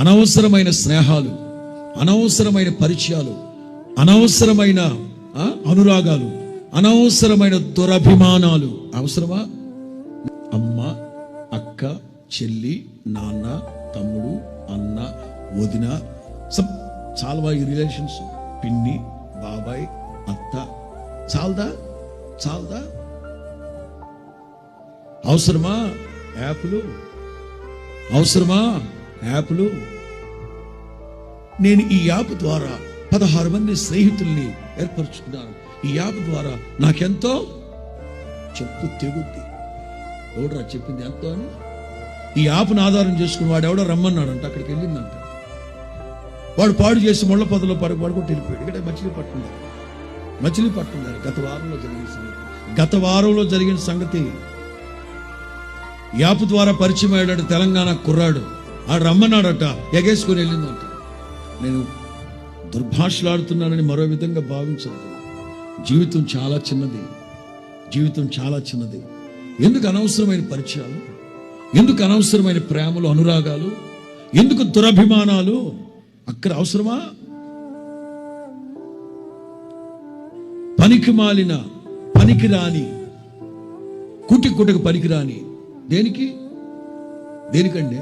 అనవసరమైన స్నేహాలు, అనవసరమైన పరిచయాలు, అనవసరమైన అనురాగాలు, అనవసరమైన దురభిమానాలు అవసరమా? అమ్మ, అక్క, చెల్లి, నాన్న, తమ్ముడు, అన్న, వదిన, చాలవా ఈ రిలేషన్స్? పిన్ని, బాబాయ్, అత్త, చాలదా? అవసరమా యాప్లు? నేను ఈ యాప్ ద్వారా 16 మంది స్నేహితుల్ని ఏర్పరచుకున్నాను. ఈ యాప్ ద్వారా నాకెంతో చెప్పు తెగుద్ది. ఎవడరా చెప్పింది ఎంతో అని? ఈ యాప్ను ఆధారం చేసుకుని వాడు ఎవడో రమ్మన్నాడంట, అక్కడికి వెళ్ళిందంట. వాడు పాడు చేసి ముళ్ళ పొదలో పడుకుంటూ వెళ్ళిపోయాడు. ఇక్కడ మచిలీపట్నం గత వారంలో జరిగిన సంగతి. యాప్ ద్వారా పరిచయం అయ్యాడు తెలంగాణ కుర్రాడు. ఆడు రమ్మన్నాడట, ఎగేసుకొని వెళ్ళిందంట. నేను దుర్భాషలాడుతున్నానని మరో విధంగా భావించద్దు. జీవితం చాలా చిన్నది. ఎందుకు అనవసరమైన పరిచయాలు? ఎందుకు అనవసరమైన ప్రేమలు, అనురాగాలు? ఎందుకు దురభిమానాలు? అక్కడ అవసరమా? పనికిమాలిన, పనికిరాని, కుటికి పనికిరాని దేనికండి?